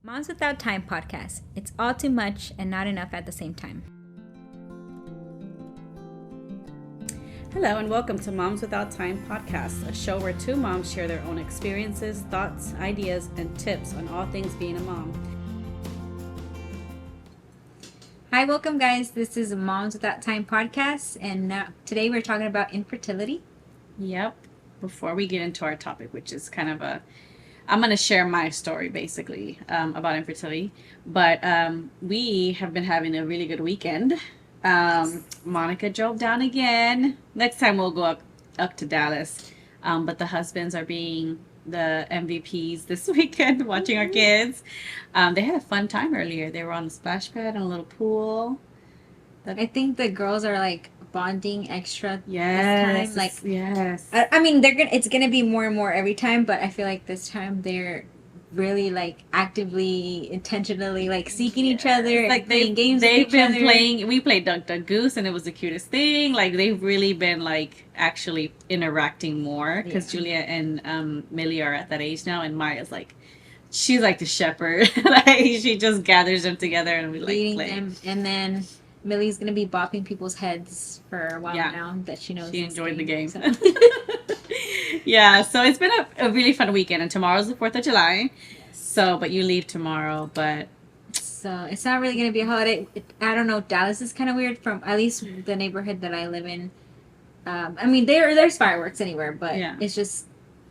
Moms Without Time podcast. It's all too much and not enough at the same time. Hello and welcome to Moms Without Time podcast, a show where two moms share their own experiences, thoughts, ideas, and tips on all things being a mom. Hi, welcome guys. This is Moms Without Time podcast, and today we're talking about infertility. Yep. Before we get into our topic, which is kind of I'm going to share my story basically about infertility, but we have been having a really good weekend. Monica drove down again. Next time we'll go up to Dallas, but the husbands are being the MVPs this weekend watching our kids. They had a fun time earlier. They were on the splash pad and a little pool. I think the girls are like bonding extra Yes, this time. Like, yes. I mean, it's gonna be more and more every time, but I feel like this time they're really like actively, intentionally like seeking each other, like and playing games. They've with each been other. playing. We played Duck Duck Goose, and it was the cutest thing. Like they've really been like actually interacting more because Julia and Millie are at that age now, and Maya's like. She's like the shepherd. Like she just gathers them together and we like leading play. them, and then Millie's gonna be bopping people's heads for a while now that she knows she enjoyed the game. So. Yeah, so it's been a really fun weekend, and tomorrow's the 4th of July. So, but you leave tomorrow, but so it's not really gonna be a holiday. I don't know. Dallas is kind of weird from at least the neighborhood that I live in. I mean, there's fireworks anywhere, but it's just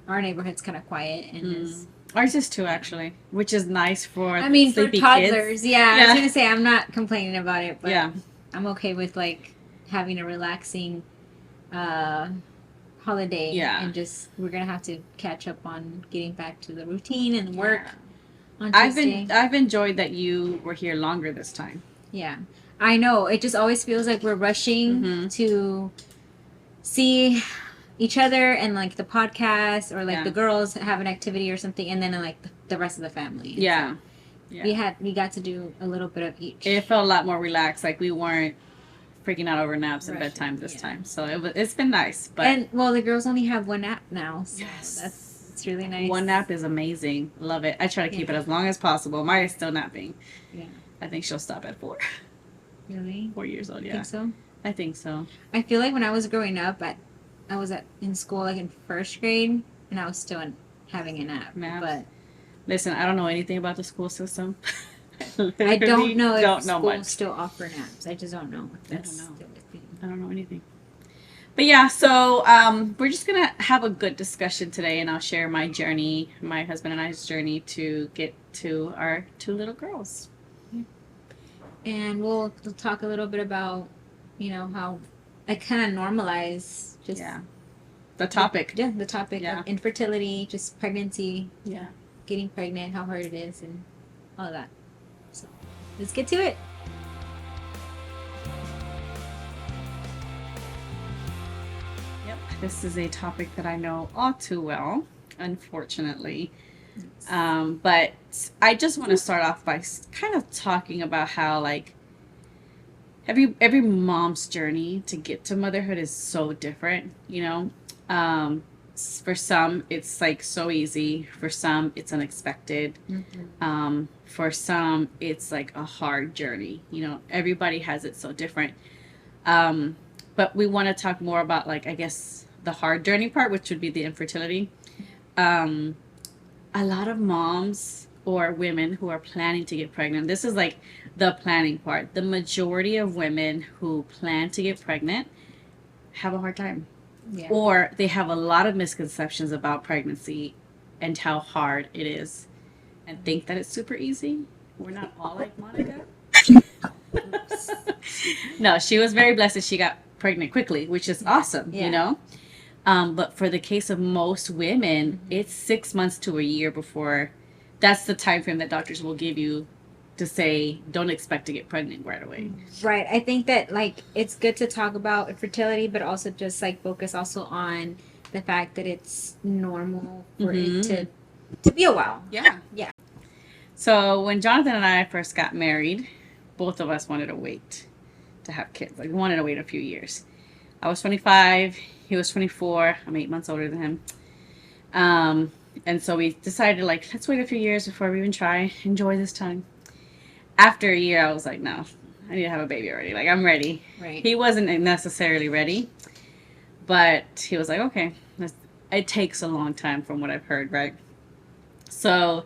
our neighborhood's kind of quiet and is. Ours is too, actually, which is nice for for toddlers. Kids. Yeah, I was gonna say I'm not complaining about it, but yeah. I'm okay with like having a relaxing holiday. Yeah, and just we're gonna have to catch up on getting back to the routine and work. Yeah. On Tuesday. I've enjoyed that you were here longer this time. Yeah, I know. It just always feels like we're rushing to see each other and like the podcast or like the girls have an activity or something, and then like the rest of the family. And so we got to do a little bit of each. It felt a lot more relaxed. Like we weren't freaking out over naps and bedtime this time. So it's been nice. But the girls only have one nap now. So it's really nice. One nap is amazing. Love it. I try to keep it as long as possible. Maya's still napping. Yeah. I think she'll stop at 4. Really? 4 years old. Yeah. Think so? I think so. I feel like when I was growing up, I was in school like in 1st grade, and I was still having a nap. But listen, I don't know anything about the school system. I don't know if schools still offer naps. I just don't know. I don't know anything. But yeah, so we're just gonna have a good discussion today, and I'll share my journey, my husband and I's journey to get to our 2 little girls. And we'll talk a little bit about, how I kind of normalize just the topic. The topic of infertility, just pregnancy. Yeah. Getting pregnant, how hard it is, and all of that. So let's get to it. Yep. This is a topic that I know all too well, unfortunately. But I just want to start off by kind of talking about how like every mom's journey to get to motherhood is so different, for some it's like so easy, for some it's unexpected, for some it's like a hard journey. Everybody has it so different, but we want to talk more about like I guess the hard journey part, which would be the infertility. A lot of moms or women who are planning to get pregnant, this is like the planning part. The majority of women who plan to get pregnant have a hard time. Yeah. Or they have a lot of misconceptions about pregnancy and how hard it is and think that it's super easy. We're not all like Monica. No, she was very blessed that she got pregnant quickly, which is awesome, But for the case of most women, it's 6 months to a year before that's the time frame that doctors will give you to say don't expect to get pregnant right away. Right. I think that like it's good to talk about infertility, but also just like focus also on the fact that it's normal for it to be a while. Yeah. Yeah. So when Jonathan and I first got married, both of us wanted to wait to have kids. Like we wanted to wait a few years. I was 25. He was 24. I'm 8 months older than him. And so we decided, like, let's wait a few years before we even try. Enjoy this time. After a year, I was like, no, I need to have a baby already. Like, I'm ready. Right. He wasn't necessarily ready, but he was like, okay, it takes a long time from what I've heard, right? So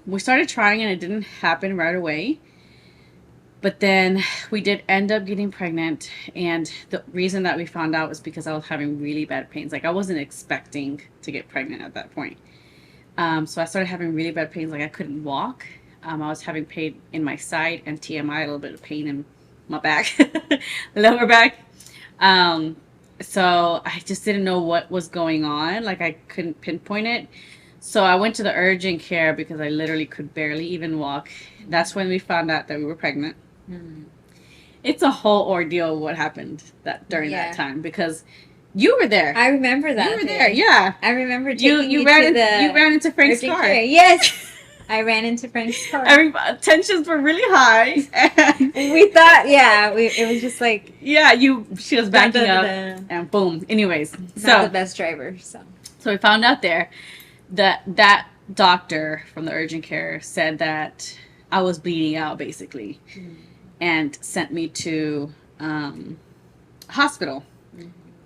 we started trying and it didn't happen right away. But then we did end up getting pregnant. And the reason that we found out was because I was having really bad pains. Like, I wasn't expecting to get pregnant at that point. So I started having really bad pains. Like, I couldn't walk. I was having pain in my side and TMI, a little bit of pain in my back, lower back. So I just didn't know what was going on. Like, I couldn't pinpoint it. So I went to the urgent care because I literally could barely even walk. That's when we found out that we were pregnant. Mm. It's a whole ordeal what happened during that time, because you were there. I remember that. You were there, yeah. I remember taking you ran into Frank's car. Care. Yes. I ran into Frank's car. Tensions were really high. And we thought, it was just like... Yeah, she was backing up and boom. Anyways. Not the best driver, so we found out there that doctor from the urgent care said that I was bleeding out, basically. And sent me to hospital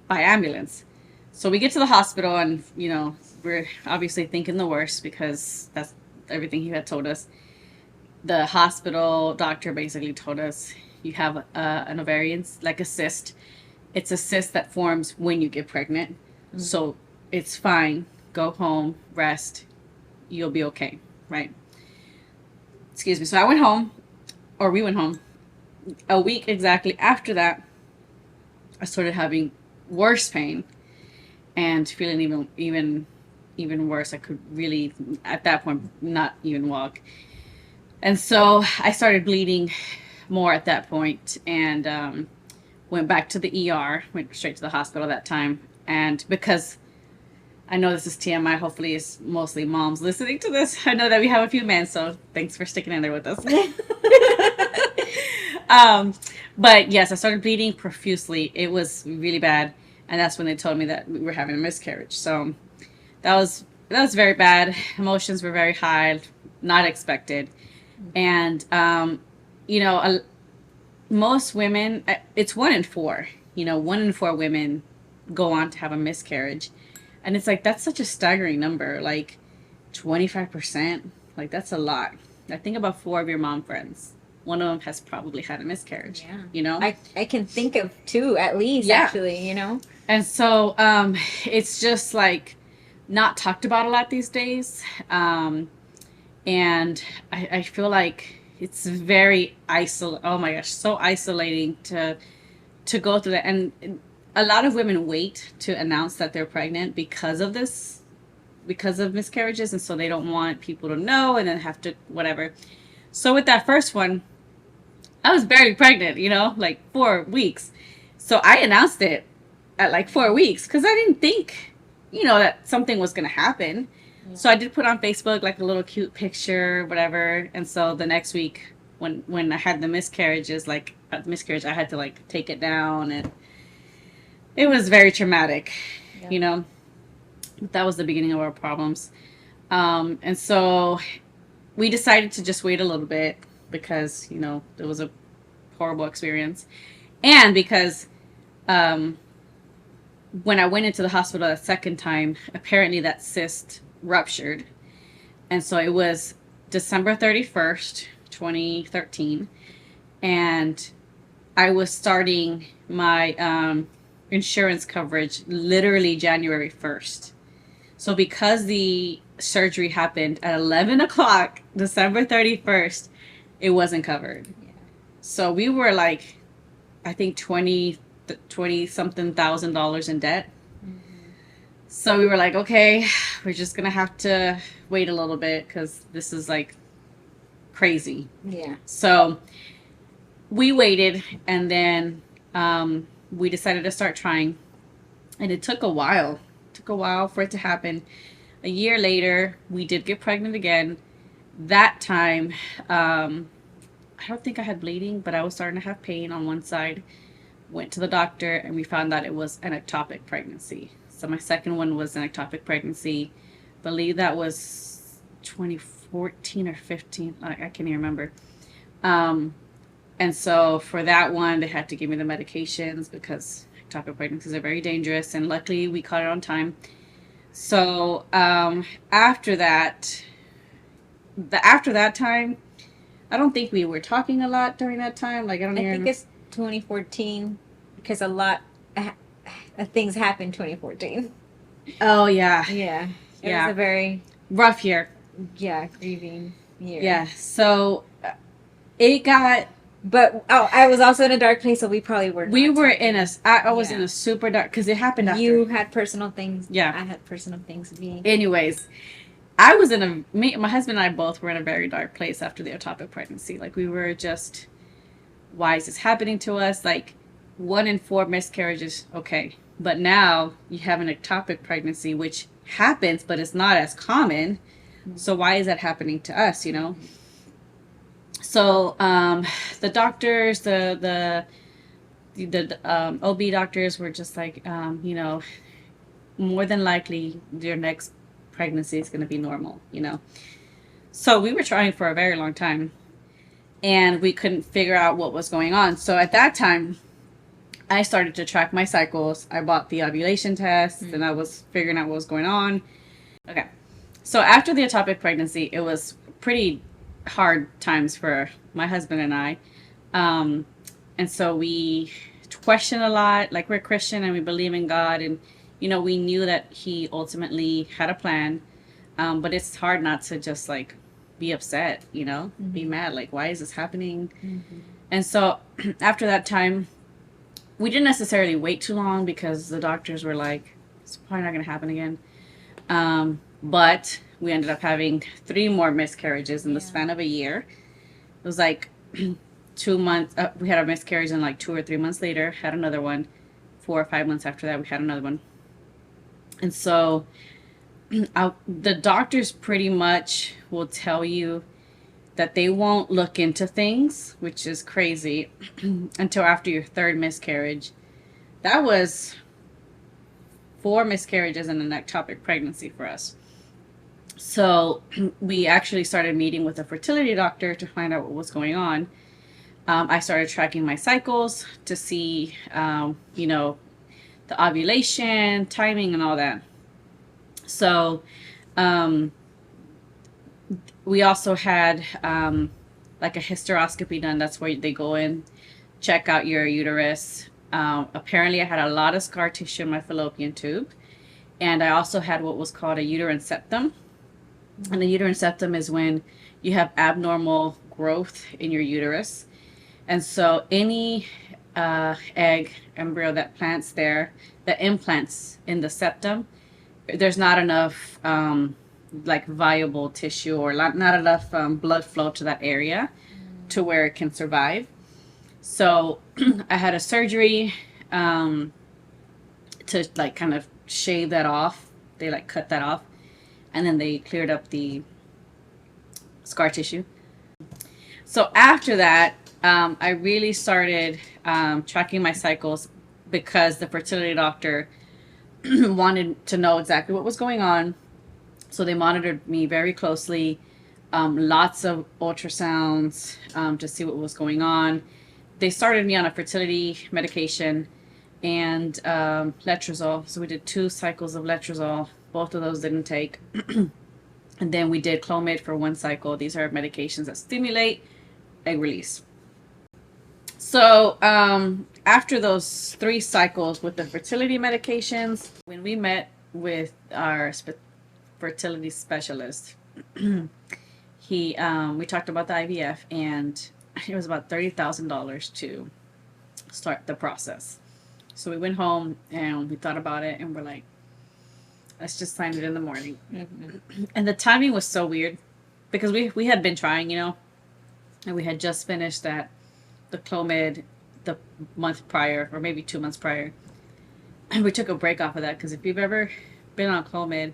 by ambulance. So we get to the hospital and, we're obviously thinking the worst because that's everything he had told us. The hospital doctor basically told us, you have an ovarian, like a cyst. It's a cyst that forms when you get pregnant. So it's fine. Go home, rest. You'll be okay, right? Excuse me. So I went home, or we went home. A week exactly after that, I started having worse pain and feeling even worse. I could really, at that point, not even walk. And so I started bleeding more at that point and went back to the ER, went straight to the hospital that time. And because I know this is TMI, hopefully it's mostly moms listening to this. I know that we have a few men, so thanks for sticking in there with us. But yes, I started bleeding profusely. It was really bad. And that's when they told me that we were having a miscarriage. So that was very bad. Emotions were very high, not expected. And, most women, it's 1 in 4, 1 in 4 women go on to have a miscarriage. And it's like, that's such a staggering number, like 25%. Like, that's a lot. I think about 4 of your mom friends, one of them has probably had a miscarriage. I can think of 2 at least, actually. And so it's just like not talked about a lot these days. And I feel like it's very oh my gosh, so isolating to go through that. And a lot of women wait to announce that they're pregnant because of this, because of miscarriages. And so they don't want people to know and then have to whatever. So with that first one, I was barely pregnant, like 4 weeks. So I announced it at like 4 weeks because I didn't think, that something was going to happen. Yeah. So I did put on Facebook like a little cute picture, whatever. And so the next week when I had the miscarriages, I had to like take it down, and it was very traumatic, But that was the beginning of our problems. And so we decided to just wait a little bit because, it was a horrible experience. And because when I went into the hospital the second time, apparently that cyst ruptured. And so it was December 31st, 2013. And I was starting my insurance coverage literally January 1st. So because the surgery happened at 11 o'clock, December 31st, it wasn't covered. Yeah. So we were like, I think 20 something $1,000 in debt. Mm-hmm. So we were like, okay, we're just going to have to wait a little bit because this is like crazy. Yeah. So we waited, and then we decided to start trying, and it took a while. It took a while for it to happen. A year later, we did get pregnant again. That time, I don't think I had bleeding, but I was starting to have pain on one side. Went to the doctor, and we found out it was an ectopic pregnancy. So my second one was an ectopic pregnancy. believe that was 2014 or 15. I can't even remember. Um, and so for that one, they had to give me the medications because ectopic pregnancies are very dangerous. And luckily, we caught it on time. So after that, after that time, I don't think we were talking a lot during that time. Like I don't I even. think it's 2014 because a lot of things happened 2014. Oh yeah, Yeah. It yeah. was a very Rough year. Yeah, grieving year. Yeah. So it got. But I was also in a dark place, so we probably were. We were talking. in a. I was in a super dark because it happened after. You had personal things. Yeah. I had personal things. Anyways, I was in a. My husband and I both were in a very dark place after the ectopic pregnancy. Like we were just. Why is this happening to us? Like 1 in 4 miscarriages, okay. But now you have an ectopic pregnancy, which happens, but it's not as common. So why is that happening to us, you know? So the doctors, the OB doctors were just like, you know, more than likely your next pregnancy is going to be normal, you know? So we were trying for a very long time and we couldn't figure out what was going on. So at that time, I started to track my cycles. I bought the ovulation test and I was figuring out what was going on. Okay. So after the ectopic pregnancy, it was pretty hard times for my husband and I. And so we questioned a lot. Like we're Christian and we believe in God. And, you know, we knew that he ultimately had a plan. But it's hard not to just like be upset, you know, be mad. Like, why is this happening? And so after that time, we didn't necessarily wait too long because the doctors were like, it's probably not going to happen again. But we ended up having 3 more miscarriages in the span of a year. It was like 2 months. We had a miscarriage and like 2 or 3 months later, had another one. 4 or 5 months after that, we had another one. And so the doctors pretty much will tell you that they won't look into things, which is crazy, until after your 3rd miscarriage. That was 4 miscarriages and an ectopic pregnancy for us. So we actually started meeting with a fertility doctor to find out what was going on. I started tracking my cycles to see, you know, the ovulation, timing, and all that. So we also had like a hysteroscopy done. That's where they go in, check out your uterus. Apparently I had a lot of scar tissue in my fallopian tube. And I also had what was called a uterine septum. And the uterine septum is when you have abnormal growth in your uterus. And so any egg, embryo that plants there, that implants in the septum, there's not enough like viable tissue or not enough blood flow to that area to where it can survive. So I had a surgery to like kind of shave that off. They like cut that off and then they cleared up the scar tissue. So after that, I really started tracking my cycles because the fertility doctor wanted to know exactly what was going on. So they monitored me very closely, lots of ultrasounds to see what was going on. They started me on a fertility medication and letrozole. So we did 2 cycles of letrozole. Both of those didn't take. And then we did Clomid for 1 cycle. These are medications that stimulate egg release. So after those 3 cycles with the fertility medications, when we met with our fertility specialist, we talked about the IVF, and it was about $30,000 to start the process. So we went home and we thought about it, and we're like, let's just sign it in the morning. And the timing was so weird because we had been trying, you know, and we had just finished the Clomid the month prior, or maybe 2 months prior. And we took a break off of that because if you've ever been on Clomid,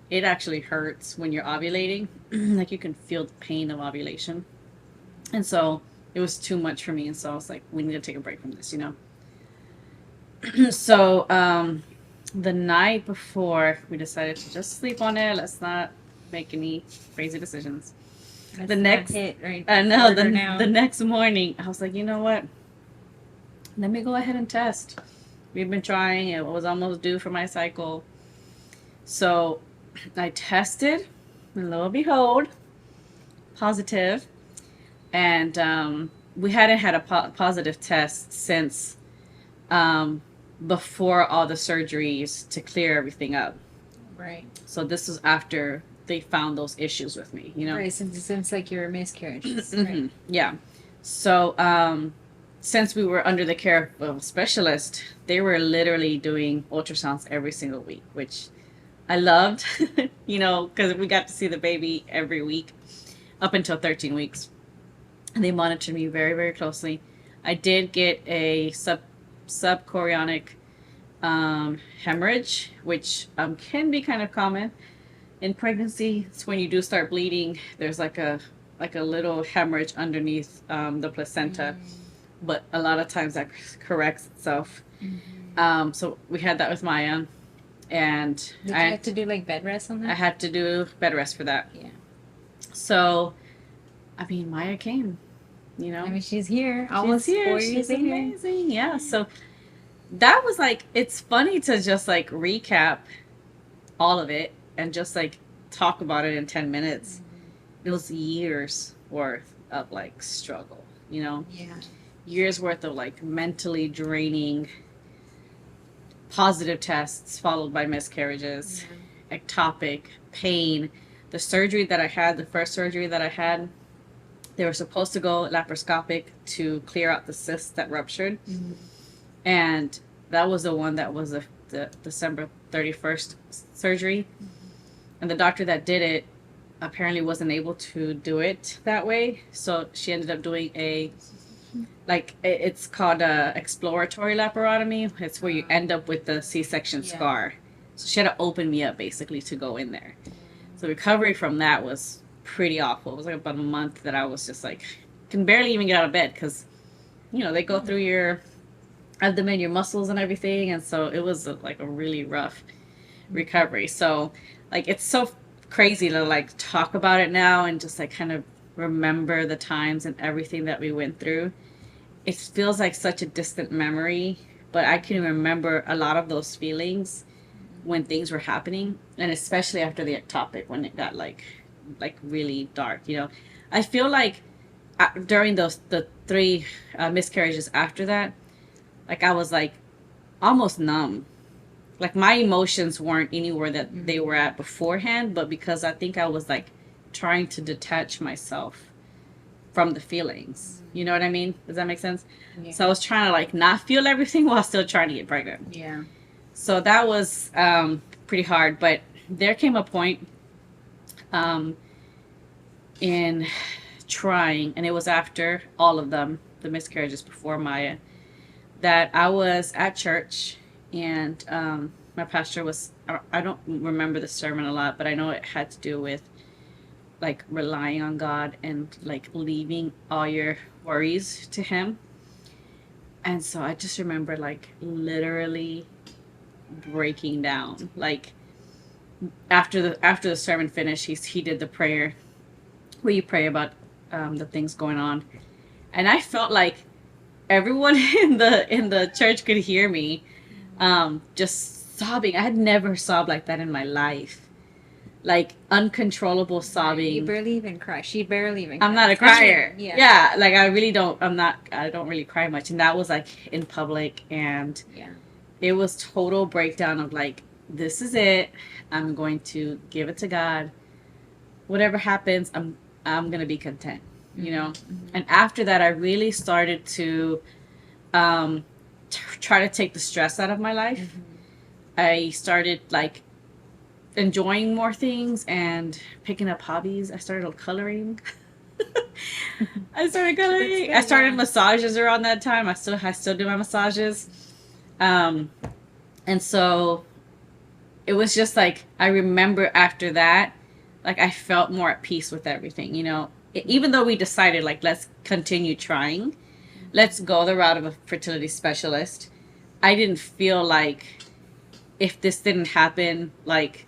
it actually hurts when you're ovulating. Like you can feel the pain of ovulation. And so it was too much for me. And so I was like, we need to take a break from this, you know? So the night before, we decided to just sleep on it. Let's not make any crazy decisions. That's The not next, hit right I know, order now. the next morning, I was like, you know what? Let me go ahead and test. We've been trying. It was almost due for my cycle. So I tested, and lo and behold, positive. And we hadn't had a positive test since before all the surgeries to clear everything up. Right. So this was after they found those issues with me, you know? Right, since like your miscarriages. Right. Yeah. So since we were under the care of a specialist, they were literally doing ultrasounds every single week, which I loved, you know, because we got to see the baby every week up until 13 weeks. And they monitored me very, very closely. I did get a subchorionic hemorrhage, which can be kind of common in pregnancy. It's when you do start bleeding. There's like a little hemorrhage underneath the placenta, but a lot of times that corrects itself. So we had that with Maya, and Did you have to do like bed rest on that? I had to do bed rest for that. Yeah. So, I mean, Maya came. You know, I mean, she's here. Almost here. 4 years She's later. amazing. Yeah. So that was like, it's funny to just like recap all of it and just like talk about it in 10 minutes. It was years worth of like struggle, you know? Yeah. Years worth of like mentally draining positive tests followed by miscarriages, ectopic, pain. The surgery that I had, the first surgery that I had, they were supposed to go laparoscopic to clear out the cysts that ruptured. And that was the one that was the December 31st surgery. And the doctor that did it apparently wasn't able to do it that way. So she ended up doing it's called a exploratory laparotomy. It's where you end up with the C-section scar. So she had to open me up basically to go in there. So recovery from that was pretty awful. It was like about a month that I was just like, can barely even get out of bed because, you know, they go through your abdomen, your muscles and everything. And so it was like a really rough recovery. So like, it's so crazy to like talk about it now and just like kind of remember the times and everything that we went through. It feels like such a distant memory, but I can remember a lot of those feelings when things were happening, and especially after the ectopic when it got like really dark, you know. I feel like during the 3 miscarriages after that, like I was like almost numb. Like my emotions weren't anywhere that they were at beforehand, but because I think I was like trying to detach myself from the feelings. You know what I mean? Does that make sense? Yeah. So I was trying to like not feel everything while still trying to get pregnant. Yeah. So that was pretty hard, but there came a point in trying, and it was after all of them, the miscarriages before Maya, that I was at church, and my pastor was, I don't remember the sermon a lot, but I know it had to do with like relying on God and like leaving all your worries to him. And so I just remember like literally breaking down. Like after the sermon finished, he did the prayer where you pray about the things going on, and I felt like everyone in the church could hear me just sobbing. I had never sobbed like that in my life. Like uncontrollable sobbing. You barely even cry. She barely even cries. I'm not a crier. Yeah. Like I really don't, I don't really cry much. And that was like in public, and it was total breakdown of like, this is it. I'm going to give it to God. Whatever happens, I'm going to be content, you know? And after that, I really started to try to take the stress out of my life. I started like enjoying more things and picking up hobbies. I started coloring. I started massages around that time. I still do my massages. And so it was just like, I remember after that, like I felt more at peace with everything, you know, even though we decided like, let's continue trying, let's go the route of a fertility specialist. I didn't feel like if this didn't happen, like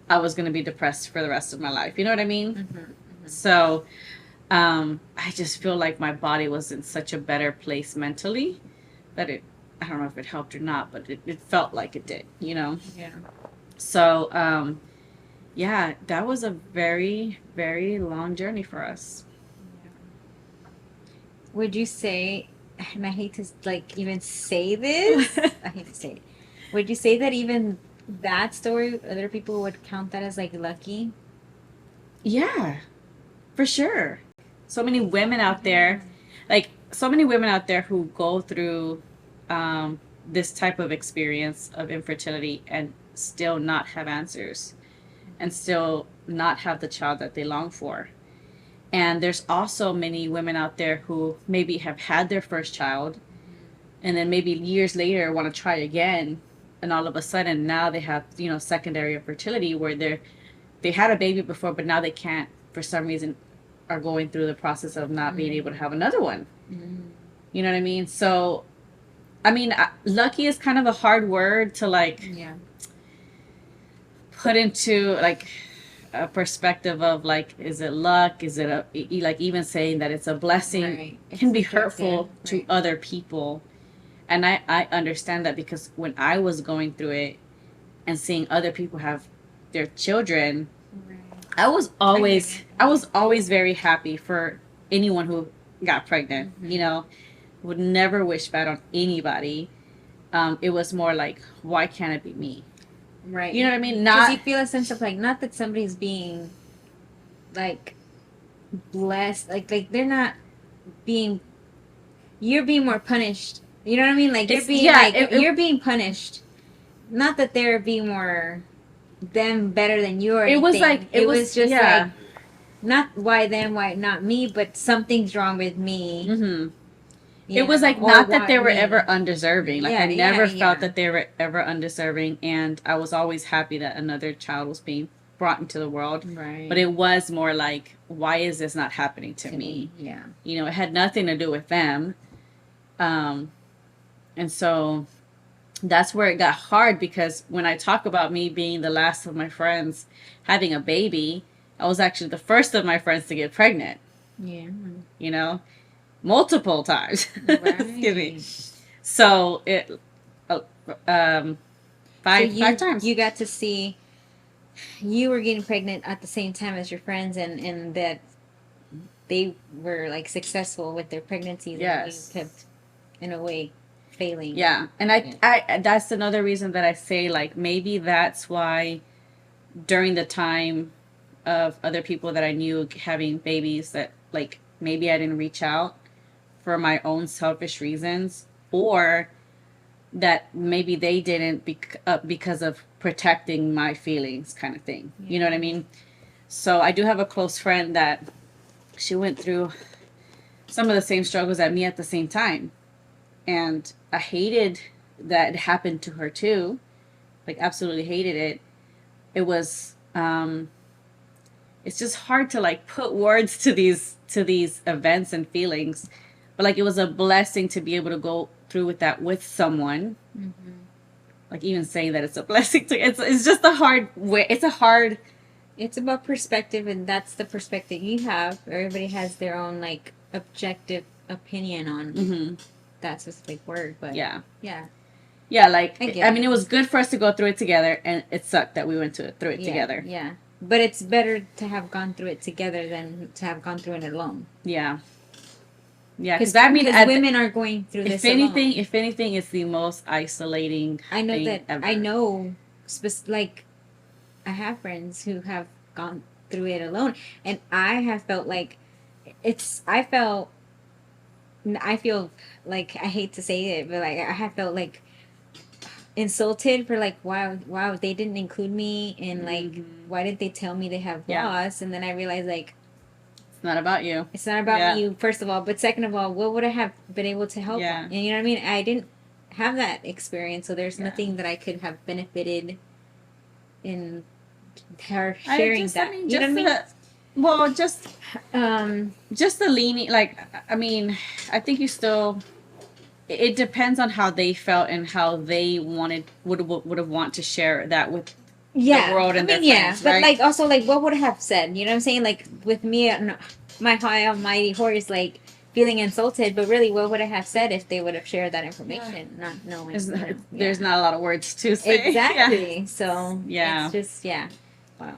I was going to be depressed for the rest of my life. You know what I mean? Mm-hmm, mm-hmm. So I just feel like my body was in such a better place mentally that I don't know if it helped or not, but it felt like it did, you know? Yeah. So, yeah, that was a very, very long journey for us. Would you say, and I hate to like even say this, I hate to say it. Would you say that even that story, other people would count that as like lucky? Yeah, for sure. So many women out there, like so many women out there who go through this type of experience of infertility and still not have answers and still not have the child that they long for. And there's also many women out there who maybe have had their first child and then maybe years later want to try again, and all of a sudden now they have, you know, secondary infertility where they had a baby before but now they can't, for some reason, are going through the process of not being able to have another one. You know what I mean? So I mean, lucky is kind of a hard word to like put into like a perspective of like, is it luck, is it a, like even saying that it's a blessing can be hurtful to other people. And I understand that, because when I was going through it and seeing other people have their children, I was always very happy for anyone who got pregnant. You know, would never wish bad on anybody. It was more like, why can't it be me? Right. You know what I mean? Because you feel a sense of like, not that somebody's being like blessed, like they're not being, you're being more punished. You know what I mean? Like you're being you're being punished. Not that they're being more them better than you or anything. It was like it was just like, not why them, why not me, but something's wrong with me. Mm-hmm. It was like, not that they were ever undeserving. Like I never felt that they were ever undeserving, and I was always happy that another child was being brought into the world. Right. But it was more like, why is this not happening to me? Yeah. You know, it had nothing to do with them. And so that's where it got hard, because when I talk about me being the last of my friends having a baby, I was actually the first of my friends to get pregnant. Yeah. You know, multiple times. Excuse me. So it, five times. You got to see, you were getting pregnant at the same time as your friends, and that they were like successful with their pregnancies. Yes. And you kept, in a way, failing. Yeah. And I that's another reason that I say, like, maybe that's why during the time of other people that I knew having babies, that like maybe I didn't reach out for my own selfish reasons, or that maybe they didn't because of protecting my feelings, kind of thing. You know what I mean? So I do have a close friend that she went through some of the same struggles at me at the same time. And I hated that it happened to her too. Like, absolutely hated it. It was, it's just hard to like put words to these events and feelings. But like, it was a blessing to be able to go through with that with someone. Mm-hmm. Like, even saying that it's a blessing it's just a hard way. It's about perspective, and that's the perspective you have. Everybody has their own like objective opinion on that specific word, but yeah. Like, I mean, it was good for us to go through it together, and it sucked that we went through it together. Yeah, but it's better to have gone through it together than to have gone through it alone. Yeah, because that means women are going through this. If anything, it's the most isolating. I know thing that. Ever. I know, like, I have friends who have gone through it alone, and I have felt like I feel like, I hate to say it, but like I have felt like insulted for like, wow, they didn't include me, and like, why did they tell me they have loss? And then I realized, like, it's not about you. It's not about you, first of all, but second of all, what would I have been able to help? And you know what I mean? I didn't have that experience, so there's nothing that I could have benefited in her sharing that. I mean, you know what I mean? Well, just the leaning, like, I mean, I think you still, it depends on how they felt and how they would have want to share that with the world and their friends, but right? like also like what would I have said? You know what I'm saying? Like with me, my high almighty horse, like feeling insulted, but really, what would I have said if they would have shared that information, not knowing? There's not a lot of words to say. Exactly. Yeah. So it's just wow.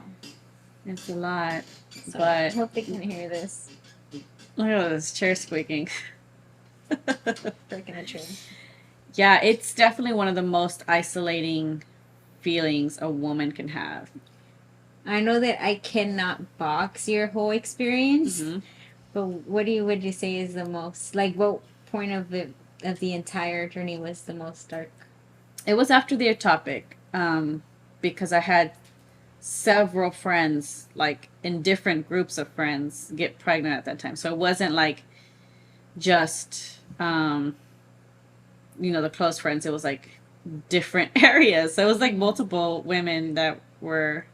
It's a lot, So but I hope they can hear this. Look at this chair squeaking. Breaking the train. Yeah, it's definitely one of the most isolating feelings a woman can have. I know that I cannot box your whole experience, but what would you say is the most, like, what point of the entire journey was the most dark? It was after the ectopic, because I had several friends, like in different groups of friends, get pregnant at that time. So it wasn't like just the close friends. It was like different areas. So it was like multiple women that were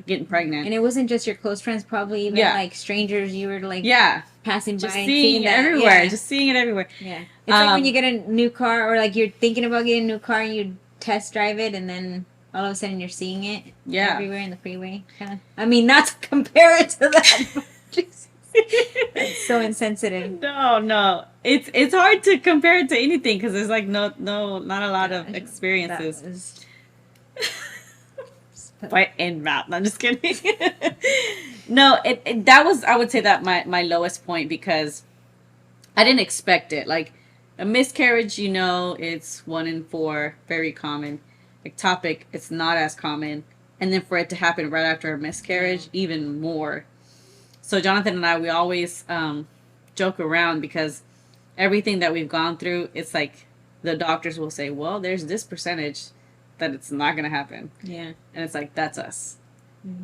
getting pregnant. And it wasn't just your close friends, probably even like strangers you were like passing just by and seeing it everywhere. Just seeing it everywhere. Yeah. It's like when you get a new car, or like you're thinking about getting a new car and you test drive it, and then all of a sudden you're seeing it everywhere in the freeway. I mean, not to compare it to that. It's so insensitive. No. It's hard to compare it to anything because there's like not a lot of experiences. But in mouth. No, I'm just kidding. No, that was, I would say, that my lowest point, because I didn't expect it. Like a miscarriage, it's 1 in 4, very common. Ectopic, it's not as common, and then for it to happen right after a miscarriage, even more. So Jonathan and I, we always joke around, because everything that we've gone through, it's like the doctors will say, well, there's this percentage that it's not going to happen. Yeah. And it's like, that's us.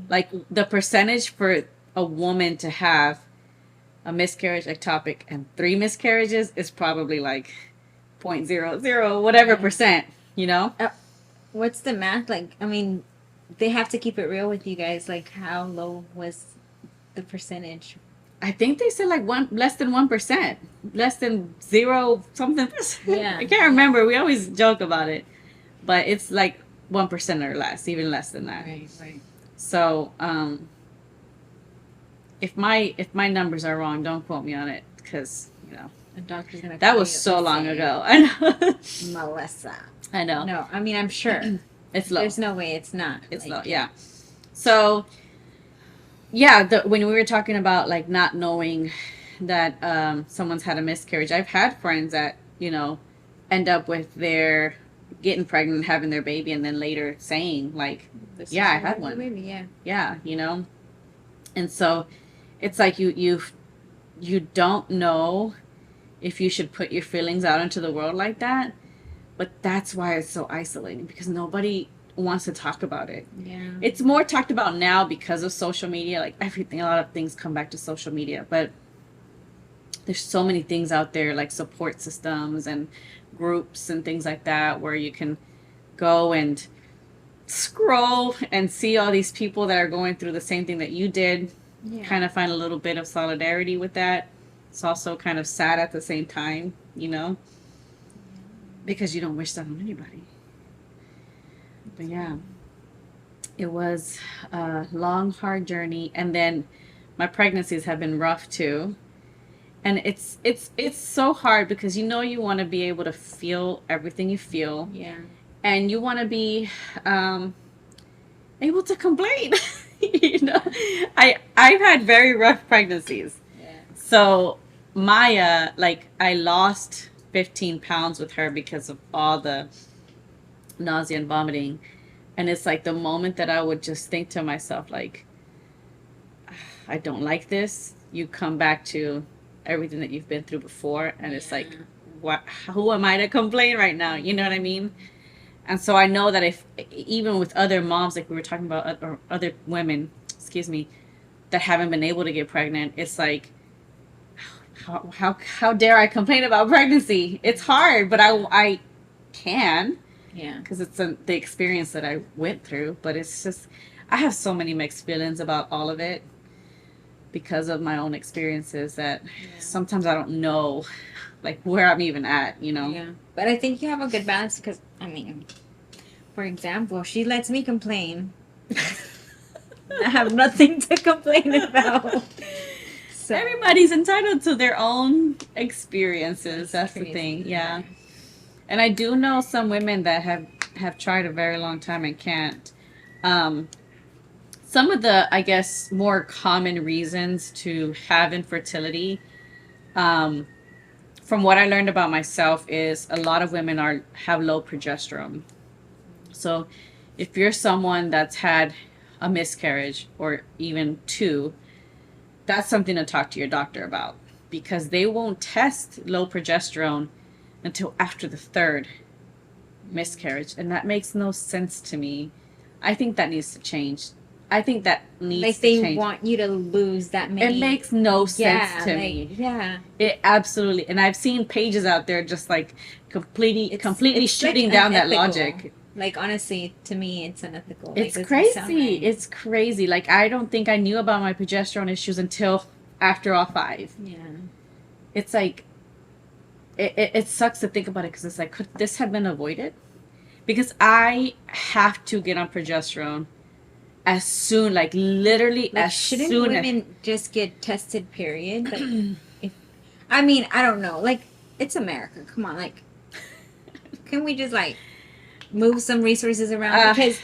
Like the percentage for a woman to have a miscarriage, ectopic, and 3 miscarriages is probably like 0.00 whatever percent, What's the math? Like, I mean, they have to keep it real with you guys. Like, how low was the percentage? I think they said like less than 1%, less than 0 something. Yeah. I can't remember. We always joke about it, but it's like 1% or less, even less than that. Right. So, if my numbers are wrong, don't quote me on it, because the doctor's gonna. That was so long ago. I know. Melissa. I know. No, I mean, I'm sure it's low. There's no way it's not. It's low. Yeah. So, yeah, when we were talking about like not knowing that someone's had a miscarriage, I've had friends that end up with their getting pregnant, having their baby, and then later saying like, I had one. Baby, yeah, and so it's like you don't know if you should put your feelings out into the world like that, but that's why it's so isolating, because nobody wants to talk about it. Yeah, it's more talked about now because of social media. Like everything, a lot of things come back to social media, but there's so many things out there, like support systems and groups and things like that, where you can go and scroll and see all these people that are going through the same thing that you did. Kind of find a little bit of solidarity with that. It's also kind of sad at the same time, because you don't wish that on anybody. But yeah, it was a long, hard journey, and then my pregnancies have been rough too. And it's so hard, because you want to be able to feel everything you feel. Yeah. And you want to be able to complain. I've had very rough pregnancies. Yeah. So Maya, like, I lost 15 pounds with her because of all the nausea and vomiting. And it's like the moment that I would just think to myself, like, I don't like this. You come back to everything that you've been through before, and it's like, who am I to complain right now? You know what I mean? And so I know that if, even with other moms, like we were talking about, or other women, that haven't been able to get pregnant, it's like, how dare I complain about pregnancy? It's hard, but I can. Yeah. Because it's the experience that I went through. But it's just, I have so many mixed feelings about all of it. because of my own experiences that sometimes I don't know like where I'm even at, you know. Yeah. But I think you have a good balance because, I mean, for example, she lets me complain. I have nothing to complain about. So Everybody's entitled to their own experiences. That's the crazy. thing. Yeah. And I do know some women that have tried a very long time and can't. Some of the, I guess, more common reasons to have infertility, from what I learned about myself, is a lot of women have low progesterone. So if you're someone that's had a miscarriage or even two, that's something to talk to your doctor about, because they won't test low progesterone until after the third miscarriage, and that makes no sense to me. I think that needs to change. I think that needs like to they change. want you to lose that many. It makes no sense to like, me. Yeah. It absolutely, and I've seen pages out there just like completely It's shooting like down that unethical. logic. Like, honestly, to me, it's unethical. It's like, crazy. Right. It's crazy. Like, I don't think I knew about my progesterone issues until after all 5. Yeah. It's like, it sucks to think about it, because it's like, could this have been avoided? Because I have to get on progesterone as soon, like literally Like, as shouldn't soon women just get tested, period? Like, if, I mean, I don't know. Like, it's America. Come on. Like, can we just, like, move some resources around? Because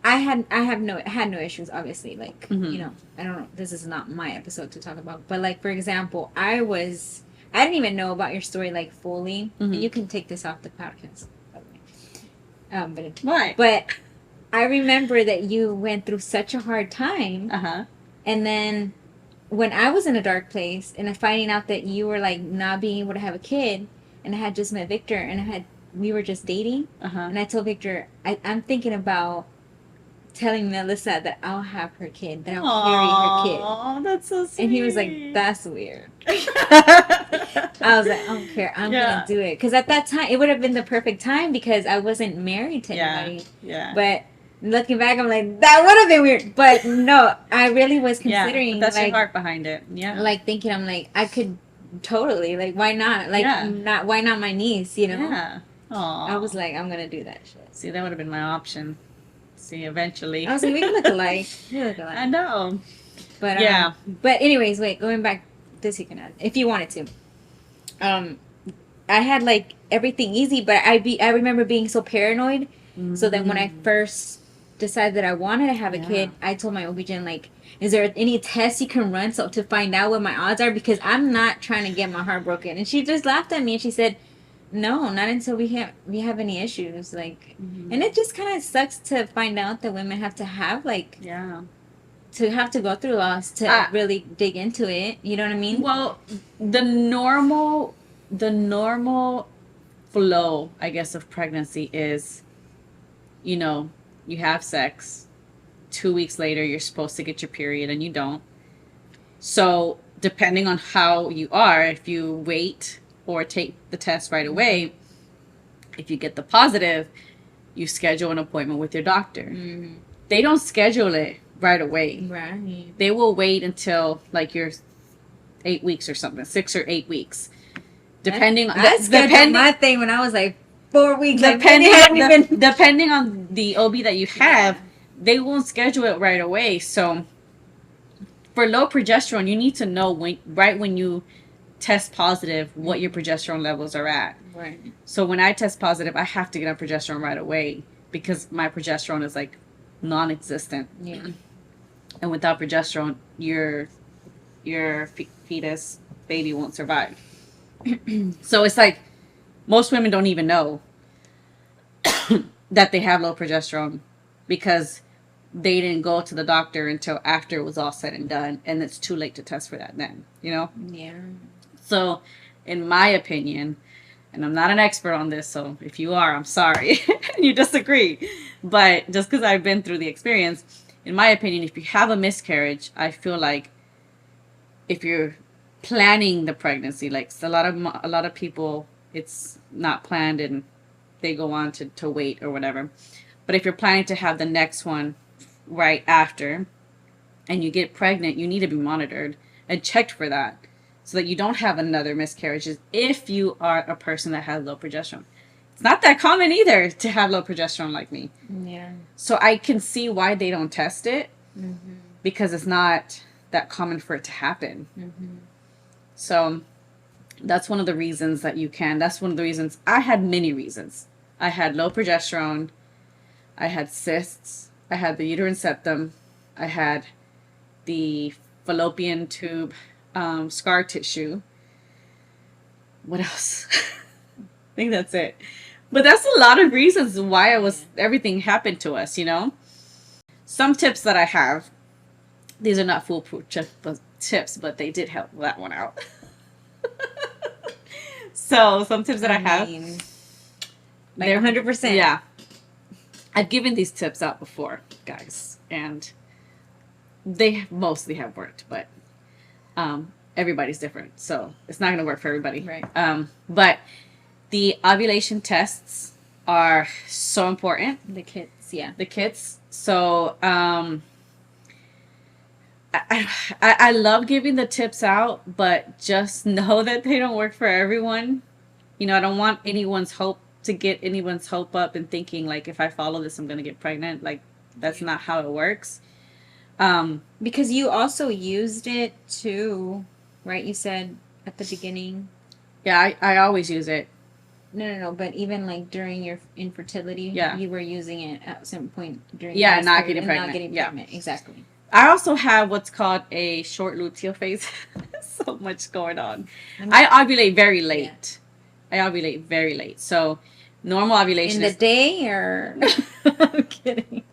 I had no issues, obviously. Like, you know, I don't know. This is not my episode to talk about. But, like, for example, I didn't even know about your story, like, fully. And you can take this off the podcast, by the way. Why? But I remember that you went through such a hard time. Uh-huh. And then when I was in a dark place and finding out that you were, like, not being able to have a kid, and I had just met Victor, and we were just dating. And I told Victor, I'm thinking about telling Melissa that I'll have her kid, that I'll carry her kid. Oh, that's so sweet. And he was like, that's weird. I was like, I don't care. I'm going to do it. Because at that time, it would have been the perfect time because I wasn't married to anybody. Yeah. But looking back, I'm like, that would have been weird. But no, I really was considering. That's like, your heart behind it. Yeah. Like, thinking, I'm like, I could totally, like, why not? Like, why not my niece, you know? Yeah. Aww. I was like, I'm going to do that shit. See, that would have been my option. See, eventually. I was like, we look alike. We look alike. I know. But yeah. But anyways, wait, going back, this you can add if you wanted to. I had like everything easy, but I remember being so paranoid. So that when I first decided that I wanted to have a kid, I told my OB-GYN, like, is there any tests you can run to find out what my odds are? Because I'm not trying to get my heart broken. And she just laughed at me and she said, no, not until we have any issues. Like, and it just kind of sucks to find out that women have to have, like, to have to go through loss to really dig into it. You know what I mean? Well, the normal flow, I guess, of pregnancy is, you know, you have sex. 2 weeks later, you're supposed to get your period, and you don't. So, depending on how you are, if you wait or take the test right away, if you get the positive, you schedule an appointment with your doctor. They don't schedule it right away. Right. They will wait until like you're 8 weeks or something, 6 or 8 weeks, depending on. I scheduled my thing when I was like 4 weeks. Depending on the OB that you have, they won't schedule it right away. So for low progesterone, you need to know when you test positive what your progesterone levels are at. Right. So when I test positive, I have to get on progesterone right away because my progesterone is like non-existent. Yeah. And without progesterone, your fetus baby won't survive. So it's like most women don't even know that they have low progesterone because they didn't go to the doctor until after it was all said and done, and it's too late to test for that then, you know? Yeah. So, in my opinion, and I'm not an expert on this, so if you are, I'm sorry, you disagree. But just because I've been through the experience, in my opinion, if you have a miscarriage, I feel like if you're planning the pregnancy, like a lot of people, it's not planned and they go on to wait or whatever. But if you're planning to have the next one right after, and you get pregnant, you need to be monitored and checked for that so that you don't have another miscarriages if you are a person that has low progesterone. It's not that common either to have low progesterone like me. Yeah. So I can see why they don't test it, Mm-hmm. because it's not that common for it to happen. Mm-hmm. So that's one of the reasons that you can. That's one of the reasons. I had many reasons. I had low progesterone. I had cysts. I had the uterine septum. I had the fallopian tube scar tissue. What else? I think that's it. But that's a lot of reasons why everything happened to us, you know? Some tips that I have, these are not foolproof tips, but they did help that one out. So some tips that I have. Like 100%. Yeah. I've given these tips out before, guys, and they mostly have worked, but everybody's different, so it's not going to work for everybody. Right. But the ovulation tests are so important. The kits, yeah. The kits. So I love giving the tips out, but just know that they don't work for everyone. You know, I don't want anyone's hope to get anyone's hope up and thinking like, if I follow this, I'm going to get pregnant. Like, that's not how it works. Because you also used it too, right? You said at the beginning. Yeah, I always use it. No. But even like during your infertility, yeah, you were using it at some point during. Yeah, not getting pregnant. Yeah, exactly. I also have what's called a short luteal phase. So much going on. I ovulate very late. Yeah. I ovulate very late. So normal ovulation in the day, or I'm kidding.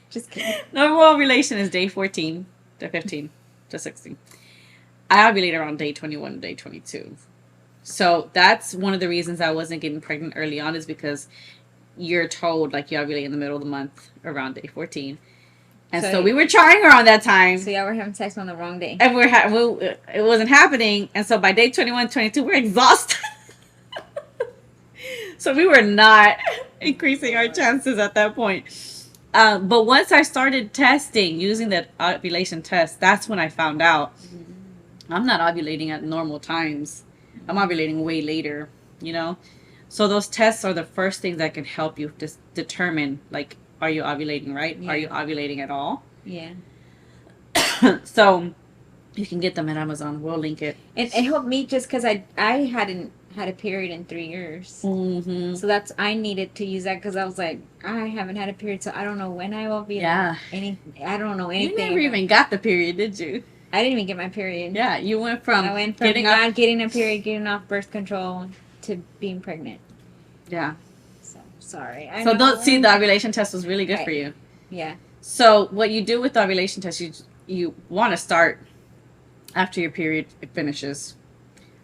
Just kidding. Normal ovulation is day 14 to 15 to 16. I ovulate around day 21 to day 22. So that's one of the reasons I wasn't getting pregnant early on, is because you're told like you ovulate in the middle of the month around day 14. And so we were trying around that time. So y'all were having sex on the wrong day. And it wasn't happening. And so by day 21, 22, we're exhausted. So we were not increasing our chances at that point. But once I started testing, using the ovulation test, that's when I found out I'm not ovulating at normal times. I'm ovulating way later, you know? So those tests are the first things that can help you just determine, like, are you ovulating right? Yeah. Are you ovulating at all? Yeah. So you can get them at Amazon. We'll link it. And it helped me just because I hadn't had a period in 3 years. Mm-hmm. So I needed to use that because I was like, I haven't had a period, so I don't know when I will be. Yeah. I don't know anything. You never even got the period, did you? I didn't even get my period. Yeah, you went from not getting a period, getting off birth control, to being pregnant. Yeah. So sorry. The ovulation test was really good for you. Yeah. So what you do with the ovulation test, you want to start after your period finishes.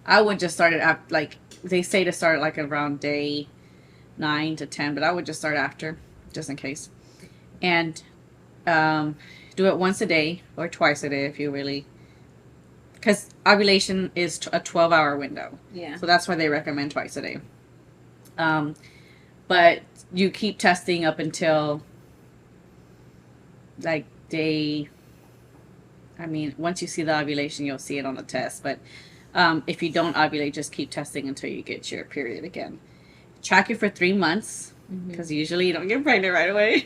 I would just start it at, like, they say to start like around day 9 to 10, but I would just start after, just in case. And do it once a day or twice a day if you really, because ovulation is a 12-hour window. Yeah. So that's why they recommend twice a day. But you keep testing up until like once you see the ovulation, you'll see it on the test. But if you don't ovulate, just keep testing until you get your period again. Track it for 3 months, because usually you don't get pregnant right away.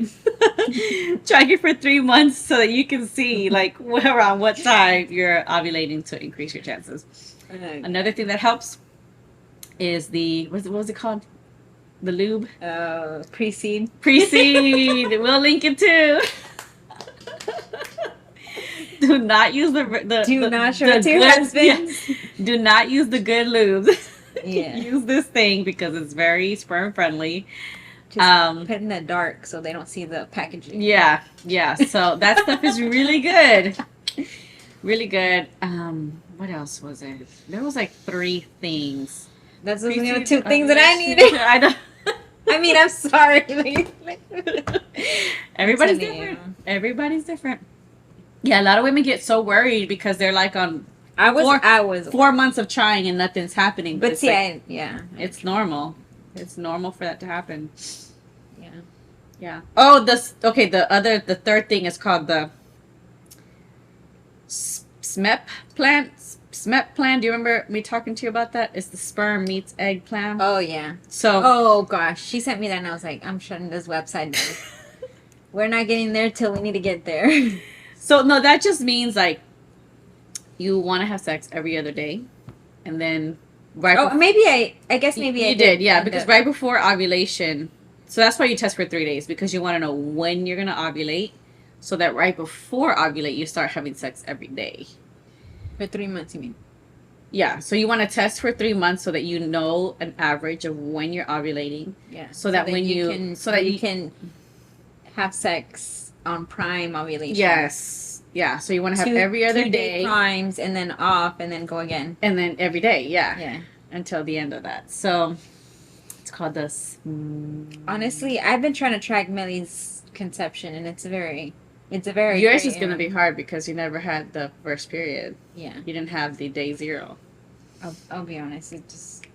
Track it for 3 months so that you can see like around what time you're ovulating to increase your chances. Another thing that helps is what was it called? The lube? Pre-seed. Pre-seed. We'll link it too. Do not use Do not show it to your husband. Yeah. Do not use the good lube. Yeah. Use this thing because it's very sperm friendly. Just put in the dark so they don't see the packaging. Yeah. So that stuff is really good. Really good. What else was it? There was like 3 things. That's the only 2 things that I needed. I know. I mean, I'm sorry. Everybody's different. Everybody's different. Yeah, a lot of women get so worried because they're like on. I was 4 months of trying and nothing's happening. But see, like, it's normal. It's normal for that to happen. Yeah. Oh, the third thing is called SMEP plan. SMEP plan. Do you remember me talking to you about that? It's the sperm meets egg plan. Oh yeah. So. Oh gosh, she sent me that, and I was like, I'm shutting this website down. We're not getting there till we need to get there. So no, that just means like you want to have sex every other day, and then maybe I guess maybe you I did, yeah, because right before ovulation. So that's why you test for 3 days, because you want to know when you're gonna ovulate, so that right before ovulate you start having sex every day. For 3 months, you mean? Yeah, so you want to test for 3 months so that you know an average of when you're ovulating. Yeah. So that when you can have sex on prime ovulation. Yes. Yeah. So you want to have every other day primes, and then off, and then go again. And then every day, yeah. Yeah. Until the end of that. So it's called this. Honestly, I've been trying to track Millie's conception, and it's a very yours is gonna be hard because you never had the first period. Yeah. You didn't have the day 0. I'll be honest. It just.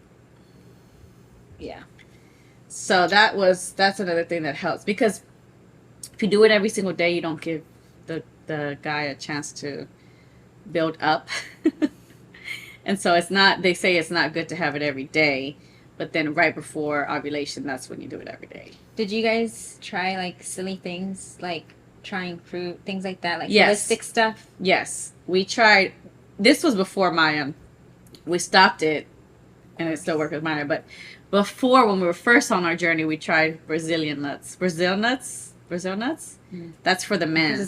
Yeah. So that's another thing that helps, because if you do it every single day, you don't give the guy a chance to build up. And so they say it's not good to have it every day, but then right before ovulation, that's when you do it every day. Did you guys try like silly things, like trying fruit, things like that, like yes. holistic stuff? Yes, we tried. This was before Maya. We stopped it, and it still worked with Maya, but before, when we were first on our journey, we tried Brazilian nuts. Brazil nuts? That's for the man.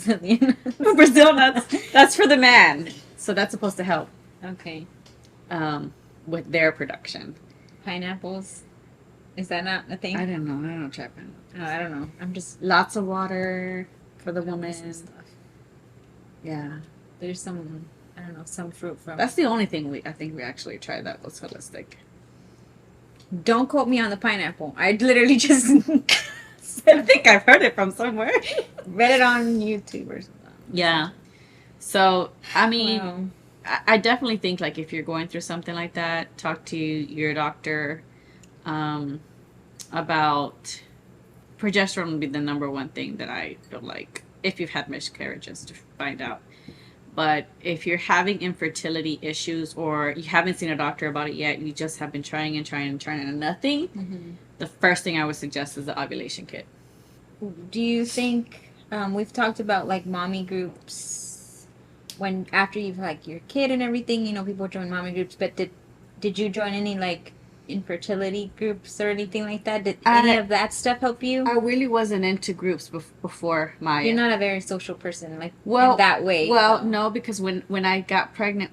Brazil nuts. That's for the man. So that's supposed to help. Okay. With their production. Pineapples. Is that not a thing? I don't know. I don't try pineapples. Oh, I don't know. I'm just lots of water for the woman. Stuff. Yeah. There's some, I don't know, some fruit from. That's the only thing I think we actually tried that was holistic. Don't quote me on the pineapple. I literally just I think I've heard it from somewhere. Read it on YouTube or something. Yeah. So, I mean, wow. I definitely think, like, if you're going through something like that, talk to your doctor about progesterone would be the number one thing that I feel like, if you've had miscarriages, to find out. But if you're having infertility issues, or you haven't seen a doctor about it yet, you just have been trying and nothing, the first thing I would suggest is the ovulation kit. Do you think, we've talked about like mommy groups, when after you've like your kid and everything, you know, people join mommy groups, but did you join any like infertility groups or anything like that? Did any of that stuff help you? I really wasn't into groups before Maya. You're not a very social person, like, in that way. Well, no, because when I got pregnant,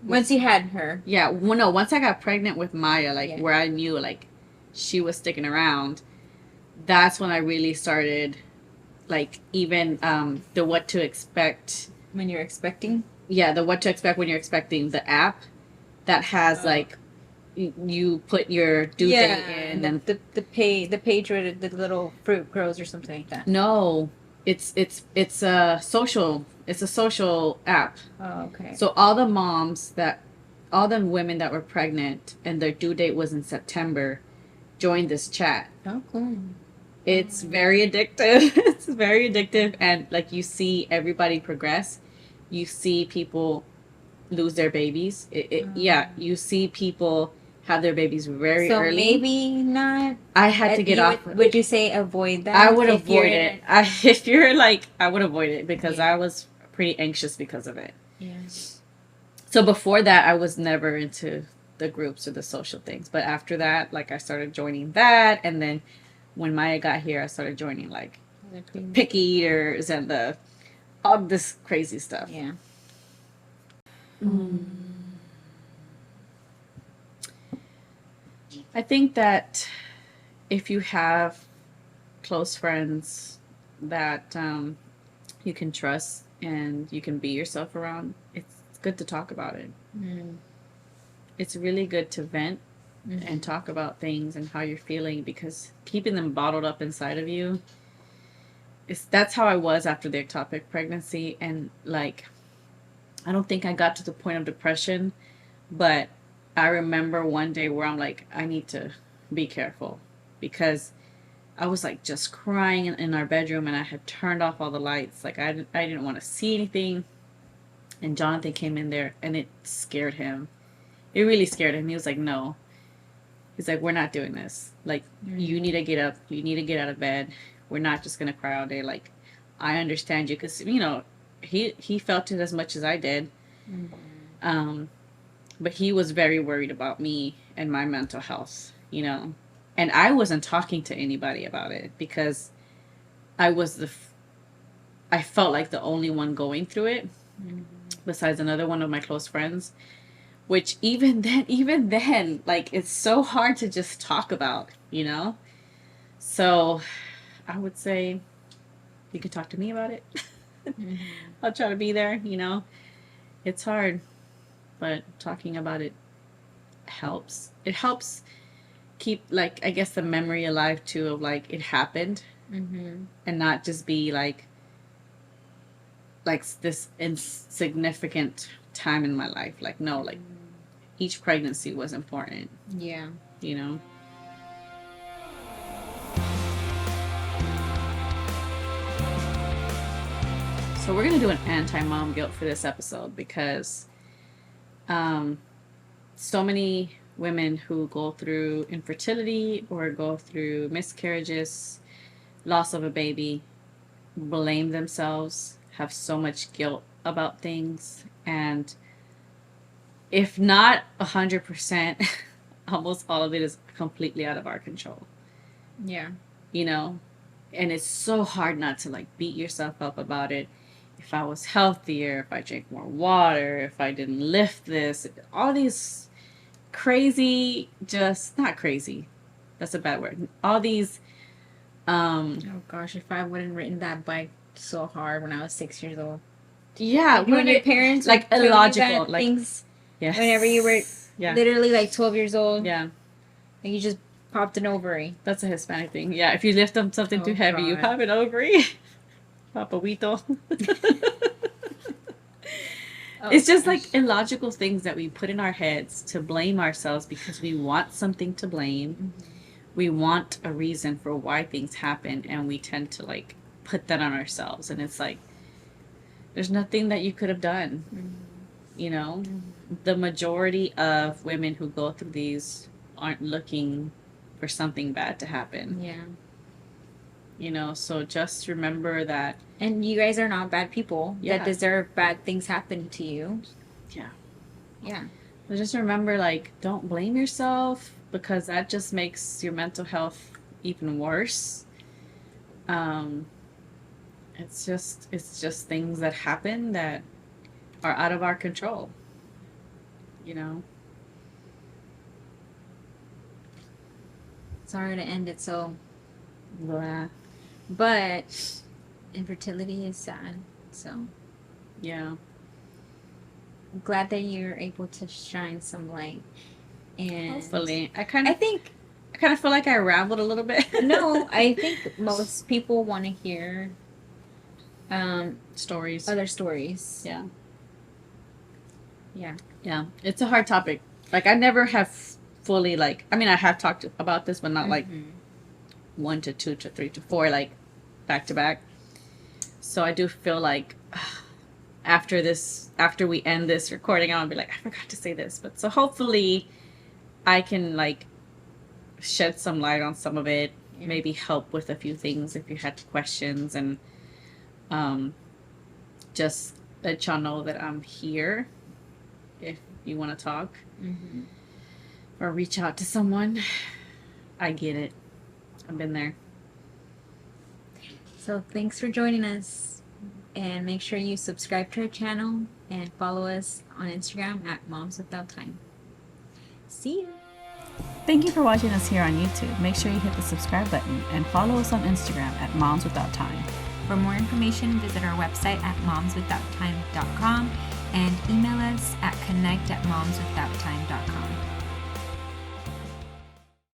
once you had her, yeah, well, no, once I got pregnant with Maya, like, where I knew like she was sticking around, that's when I really started, like, even the what to expect when you're expecting. Yeah, the what to expect when you're expecting, the app that has like, you put your due date in, and the page where the little fruit grows or something like that. No, it's a social app. Oh, okay. So all the women that were pregnant and their due date was in September joined this chat. Oh, cool. It's very addictive. It's very addictive, and like, you see everybody progress. You see people lose their babies. Yeah, you see people have their babies very early. So maybe not. I had to get off. Would you say avoid that? I would avoid it. I would avoid it, because I was pretty anxious because of it. Yeah. So before that, I was never into the groups or the social things. But after that, like, I started joining that, and then when Maya got here, I started joining like the picky eaters and all this crazy stuff. Yeah. I think that if you have close friends that you can trust and you can be yourself around, it's good to talk about it. It's really good to vent and talk about things and how you're feeling, because keeping them bottled up inside of you, that's how I was after the ectopic pregnancy. And like, I don't think I got to the point of depression, but I remember one day where I'm like, I need to be careful, because I was like just crying in our bedroom, and I had turned off all the lights. Like, I didn't want to see anything. And Jonathan came in there and it scared him. It really scared him. He was like, no. He's like, we're not doing this. Like, you need to get up. You need to get out of bed. We're not just going to cry all day. Like, I understand you. Because, you know, he felt it as much as I did. But he was very worried about me and my mental health, you know. And I wasn't talking to anybody about it because I was I felt like the only one going through it, besides another one of my close friends. Which even then, like, it's so hard to just talk about, you know? So I would say you could talk to me about it. I'll try to be there, you know? It's hard, but talking about it helps. It helps keep, like, I guess the memory alive, too, of, like, it happened. And not just be, like this insignificant time in my life. Like, no, like, each pregnancy was important. Yeah. You know? So we're going to do an anti-mom guilt for this episode because so many women who go through infertility or go through miscarriages, loss of a baby, blame themselves, have so much guilt about things, and if not 100%, almost all of it is completely out of our control. Yeah. You know? And it's so hard not to, like, beat yourself up about it. If I was healthier, if I drank more water, if I didn't lift this, all these crazy, just not crazy. That's a bad word. All these, oh gosh, if I wouldn't written that bike so hard when I was 6 years old. Yeah. When your parents like illogical, like things. Yes. Whenever you were literally like 12 years old. Yeah. And you just popped an ovary. That's a Hispanic thing. Yeah. If you lift them something too heavy, you pop an ovary. Papahuito. It's just like illogical things that we put in our heads to blame ourselves because we want something to blame. We want a reason for why things happen, and we tend to, like, put that on ourselves. And it's like, there's nothing that you could have done. You know? The majority of women who go through these aren't looking for something bad to happen. Yeah. You know, so just remember that. And you guys are not bad people that deserve bad things happen to you. Yeah. Yeah. But just remember, like, don't blame yourself because that just makes your mental health even worse. It's just things that happen that are out of our control. You know? Sorry to end it so. Blah. But infertility is sad. So. Yeah. I'm glad that you're able to shine some light. And hopefully. I kind of feel like I rambled a little bit. No, I think most people want to hear stories. Other stories. Yeah. Yeah. Yeah. It's a hard topic. Like, I never have fully, like, I mean, I have talked about this, but not like 1 to 2 to 3 to 4, like, back to back. So I do feel like after we end this recording, I'll be like, I forgot to say this. But so hopefully I can, like, shed some light on some of it, maybe help with a few things if you had questions, and just let y'all know that I'm here if you want to talk or reach out to someone. I get it. I've been there. So thanks for joining us, and make sure you subscribe to our channel and follow us on Instagram at Moms Without Time. See you. Thank you for watching us here on YouTube. Make sure you hit the subscribe button and follow us on Instagram at Moms Without Time. For more information, visit our website at momswithouttime.com and email us at connect@momswithouttime.com.